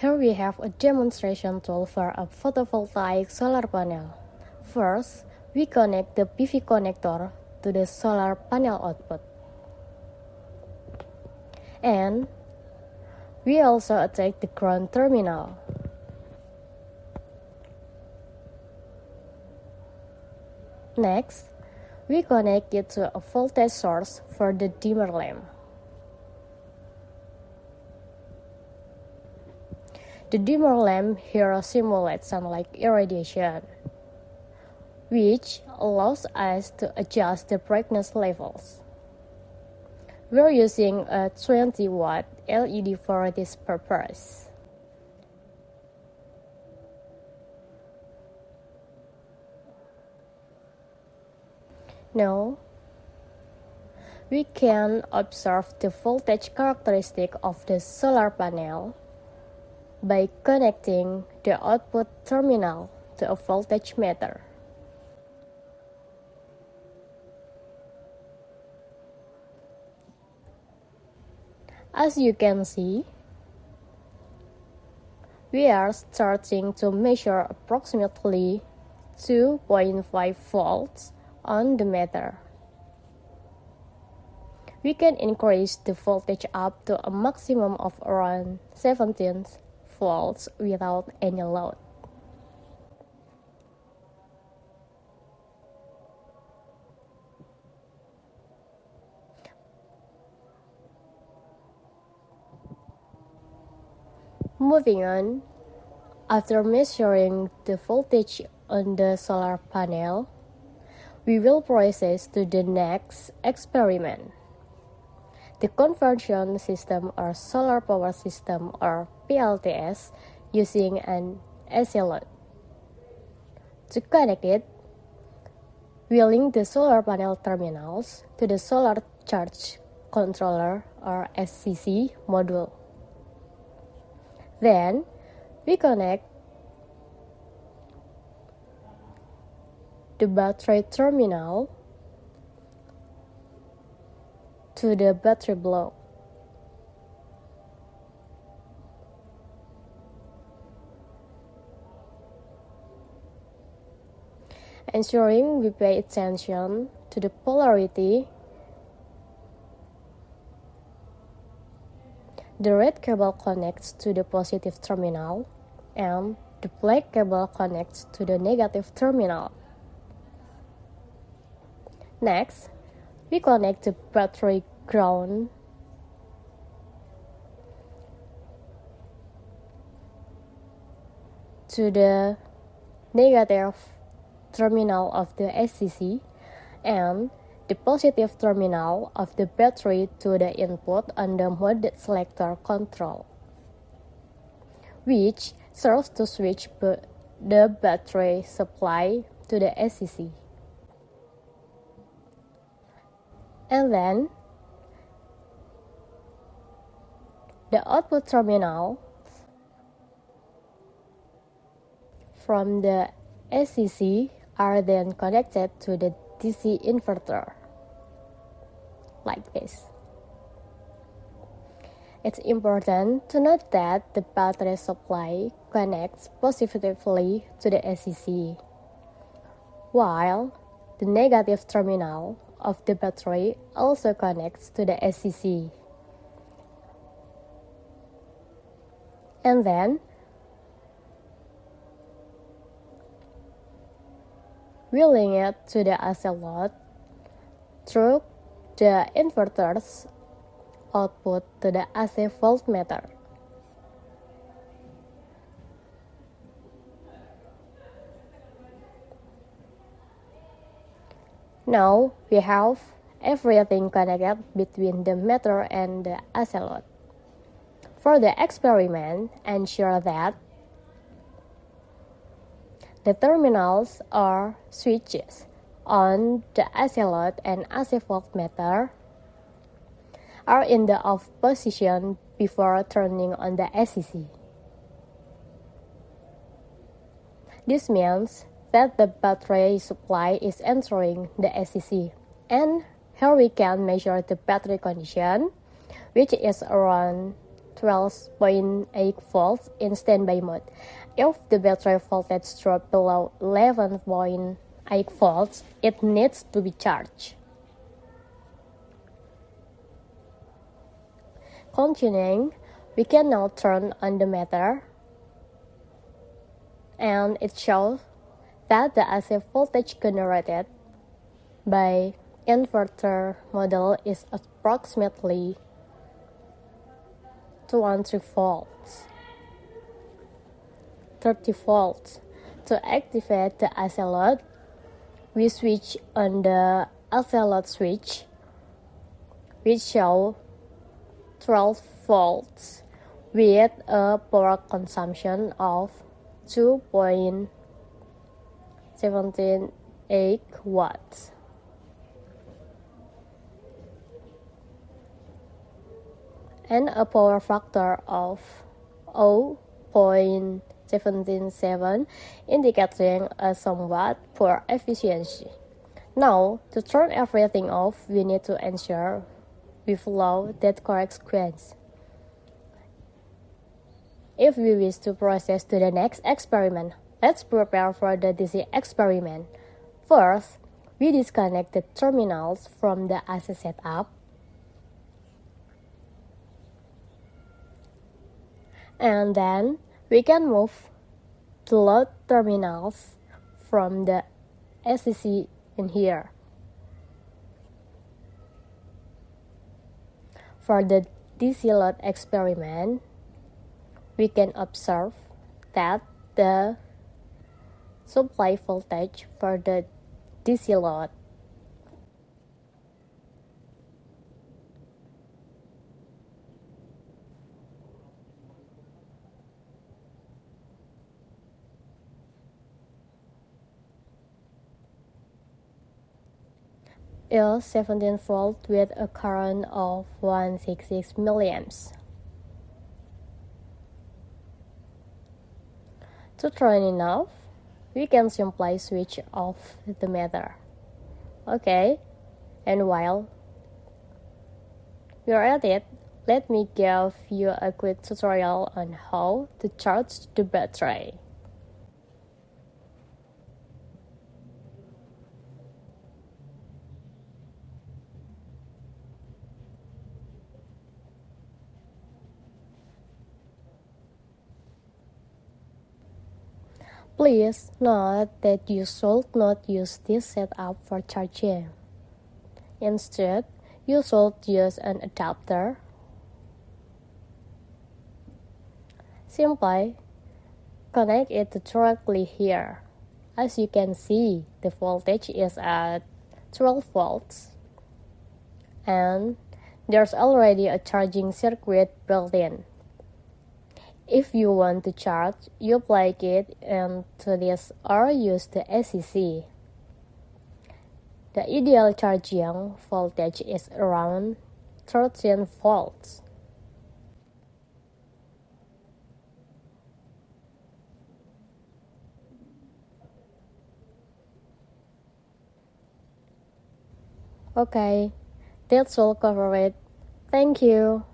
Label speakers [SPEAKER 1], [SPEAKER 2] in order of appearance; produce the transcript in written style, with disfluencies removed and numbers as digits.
[SPEAKER 1] Here we have a demonstration tool for a photovoltaic solar panel. First, we connect the PV connector to the solar panel output. And we also attach the ground terminal. Next, we connect it to a voltage source for the dimmer lamp. The dimmer lamp here simulates sunlight irradiation, which allows us to adjust the brightness levels. We're using a 20-watt LED for this purpose. Now, we can observe the voltage characteristic of the solar panel by connecting the output terminal to a voltage meter. As you can see, we are starting to measure approximately 2.5 volts on the meter. We can increase the voltage up to a maximum of around 17 volts without any load. Moving on, after measuring the voltage on the solar panel, we will proceed to the next experiment. The conversion system or solar power system or PLTS using an AC load. To connect it, we link the solar panel terminals to the solar charge controller or SCC module. Then, we connect the battery terminal to the battery block. Ensuring we pay attention to the polarity, the red cable connects to the positive terminal and the black cable connects to the negative terminal. Next, we connect the battery ground to the negative terminal of the SCC and the positive terminal of the battery to the input on the mode selector control, which serves to switch the battery supply to the SCC. And then, the output terminal from the SCC are then connected to the DC inverter, like this. It's important to note that the battery supply connects positively to the SCC, while the negative terminal of the battery also connects to the SCC. And then, we link it to the AC load through the inverter's output to the AC voltmeter. Now we have everything connected between the meter and the AC load. For the experiment, ensure that the terminals or switches on the AC load and AC voltmeter are in the off position before turning on the SCC. This means that the battery supply is entering the SCC, and here we can measure the battery condition, which is around 12.8 volts in standby mode. If the battery voltage drops below 11.8 volts, it needs to be charged. Continuing, we can now turn on the meter, and it shows that the AC voltage generated by inverter model is approximately 200 volts. 30 volts. To activate the AC load, we switch on the AC load switch, which shows 12 volts with a power consumption of 2.178 watts. And a power factor of 0.177, indicating a somewhat poor efficiency. Now, to turn everything off, we need to ensure we follow that correct sequence. If we wish to proceed to the next experiment, let's prepare for the DC experiment. First, we disconnect the terminals from the AC setup, and then we can move the load terminals from the ACC in here. For the DC load experiment, we can observe that the supply voltage for the DC load is 17 volt with a current of 166 milliamps. To turn it off, we can simply switch off the meter. Okay, and while you're at it, let me give you a quick tutorial on how to charge the battery. Please note that you should not use this setup for charging. Instead, you should use an adapter. Simply connect it directly here. As you can see, the voltage is at 12 volts, and there's already a charging circuit built in. If you want to charge, you plug it into this or use the ACC. The ideal charging voltage is around 13 volts. Okay, that's all cover it. Thank you.